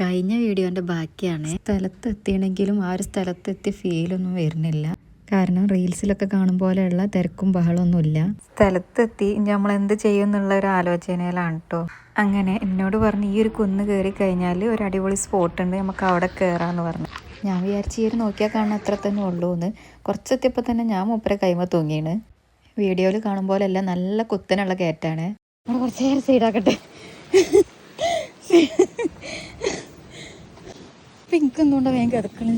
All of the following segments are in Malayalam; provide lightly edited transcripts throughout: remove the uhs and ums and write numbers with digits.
കഴിഞ്ഞ വീഡിയോൻ്റെ ബാക്കിയാണ്. സ്ഥലത്തെത്തിയണെങ്കിലും ആ ഒരു സ്ഥലത്തെത്തിയ ഫീലൊന്നും വരുന്നില്ല. കാരണം റീൽസിലൊക്കെ കാണും പോലെയുള്ള തിരക്കും ബഹളമൊന്നുമില്ല. സ്ഥലത്തെത്തി നമ്മൾ എന്ത് ചെയ്യും എന്നുള്ള ഒരു ആലോചനയിലാണ് കേട്ടോ. അങ്ങനെ എന്നോട് പറഞ്ഞു ഈ ഒരു കുന്ന് കയറി കഴിഞ്ഞാൽ ഒരു അടിപൊളി സ്പോട്ട് ഉണ്ട്, നമുക്ക് അവിടെ കയറാമെന്ന് പറഞ്ഞു. ഞാൻ വിചാരിച്ചു ഈ ഒരു നോക്കിയാൽ കാണാൻ അത്ര തന്നെ ഉള്ളൂ എന്ന്. കുറച്ചെത്തിയപ്പോൾ തന്നെ ഞാൻ മൂപ്പരെ കൈമ തൂങ്ങിയാണ്. വീഡിയോയിൽ കാണും പോലെയല്ല, നല്ല കുത്തനുള്ള കയറ്റാണ്. കുറച്ച് നേരം സൈഡാക്കട്ടെ. പിങ്ക് എന്തുകൊണ്ടാ വേഗം കിടക്കണേ?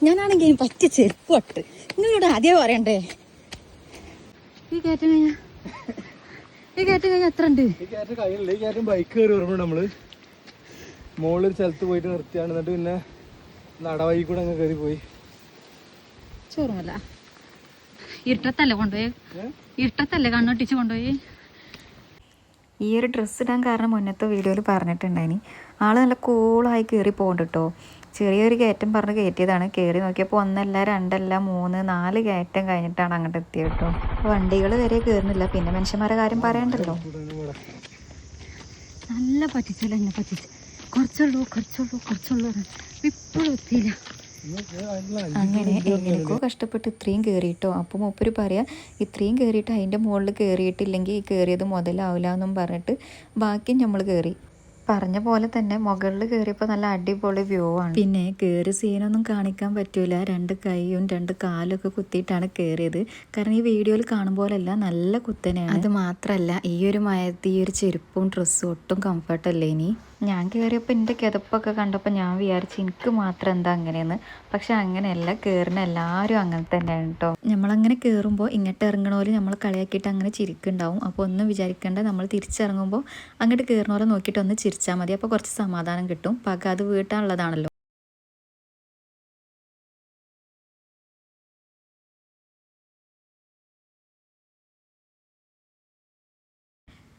ഞാനാണെങ്കിൽ പറ്റിയ ചെരുപ്പ് പട്ട് നിങ്ങളോട് ആദ്യം പറയണ്ടേ. ഈ കയറ്റം കഴിഞ്ഞാൽ എത്ര ഉണ്ട്? ബൈക്ക് കയറി വരുമ്പോൾ നമ്മള് മുകളിലൊരു സ്ഥലത്ത് പോയിട്ട് നിർത്തിയാണ്. എന്നിട്ട് പിന്നെ നടവഴി കൂടെ അങ്ങ് കയറി പോയി. ചോറുമല്ല ഇരുട്ടത്തല്ലേ കൊണ്ടുപോയി, ഇരുട്ടത്തല്ലേ കണ്ണൊട്ടിച്ച് കൊണ്ടുപോയി. ഈ ഒരു ഡ്രസ്സ് ഇടാൻ കാരണം മുന്നത്തെ വീഡിയോയിൽ പറഞ്ഞിട്ടുണ്ടായിനി. ആൾ നല്ല കൂളായി കയറി പോകുന്നുണ്ട് കേട്ടോ. ചെറിയൊരു കയറ്റം പറഞ്ഞ് കയറ്റിയതാണ്. കയറി നോക്കിയപ്പോൾ 1 അല്ല 2 അല്ല 3 4 കയറ്റം കഴിഞ്ഞിട്ടാണ് അങ്ങോട്ട് എത്തിയത് കേട്ടോ. വണ്ടികൾ വരെ കയറുന്നില്ല, പിന്നെ മനുഷ്യന്മാരെ കാര്യം പറയണ്ടല്ലോ. നല്ല പറ്റിച്ചല്ലോ എന്നെ പറ്റിച്ച്. കുറച്ചുള്ളൂ ഇപ്പോഴും എത്തിയില്ല. അങ്ങനെ എങ്ങനെയൊക്കെ കഷ്ടപ്പെട്ട് ഇത്രയും കയറിയിട്ടോ. അപ്പം മൂപ്പര് പറയാം ഇത്രയും കയറിയിട്ട് അതിൻ്റെ മുകളിൽ കയറിയിട്ടില്ലെങ്കിൽ ഈ കയറിയത് മുതലാവില്ല എന്നും പറഞ്ഞിട്ട് ബാക്കിയും നമ്മൾ കയറി. പറഞ്ഞ പോലെ തന്നെ മുകളിൽ കയറിയപ്പോൾ നല്ല അടിപൊളി വ്യൂ ആണ്. പിന്നെ കയറി സീനൊന്നും കാണിക്കാൻ പറ്റൂല. 2 കൈയും 2 കാലും ഒക്കെ കുത്തിയിട്ടാണ് കയറിയത്. കാരണം ഈ വീഡിയോയിൽ കാണും പോലെയല്ല, നല്ല കുത്തനെയാണ്. അത് മാത്രമല്ല ഈ ഒരു മയത്ത് ഈ ഒരു ചെരുപ്പും ഡ്രസ്സും ഒട്ടും കംഫർട്ടല്ലേ. ഇനി ഞാൻ കയറിയപ്പോൾ എൻ്റെ കിതപ്പൊക്കെ കണ്ടപ്പോൾ ഞാൻ വിചാരിച്ചു എനിക്ക് മാത്രം എന്താ അങ്ങനെയെന്ന്. പക്ഷെ അങ്ങനെയല്ല, കയറുന്ന എല്ലാവരും അങ്ങനെ തന്നെയാണ് കേട്ടോ. നമ്മളങ്ങനെ കയറുമ്പോൾ ഇങ്ങോട്ട് ഇറങ്ങണ പോലെ നമ്മൾ കളിയാക്കിയിട്ട് അങ്ങനെ ചിരിക്കുന്നുണ്ടാവും. അപ്പോൾ ഒന്നും വിചാരിക്കേണ്ട, നമ്മൾ തിരിച്ചിറങ്ങുമ്പോൾ അങ്ങോട്ട് കയറണ പോലെ നോക്കിയിട്ട് ഒന്ന് ചിരിച്ചാൽ മതി. അപ്പോൾ കുറച്ച് സമാധാനം കിട്ടും. പക അത് വീട്ടാനുള്ളതാണല്ലോ.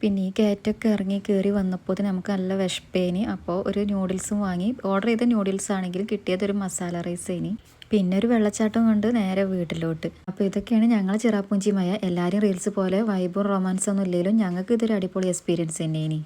പിന്നെ ഈ കയറ്റൊക്കെ ഇറങ്ങി കയറി വന്നപ്പോൾ നമുക്ക് നല്ല വിശപ്പേനി. അപ്പോൾ ഒരു നൂഡിൽസും വാങ്ങി. ഓർഡർ ചെയ്ത നൂഡിൽസ് ആണെങ്കിലും കിട്ടിയതൊരു മസാല റൈസ് ഇനി. പിന്നെ ഒരു വെള്ളച്ചാട്ടം കൊണ്ട് നേരെ വീട്ടിലോട്ട്. അപ്പോൾ ഇതൊക്കെയാണ് ഞങ്ങൾ ചിറാപ്പുഞ്ചി മയ. എല്ലാവരും റീൽസ് പോലെ വൈബും റൊമാൻസൊന്നും ഇല്ലെങ്കിലും ഞങ്ങൾക്ക് ഇതൊരു അടിപൊളി എക്സ്പീരിയൻസ് തന്നെ ഇനി.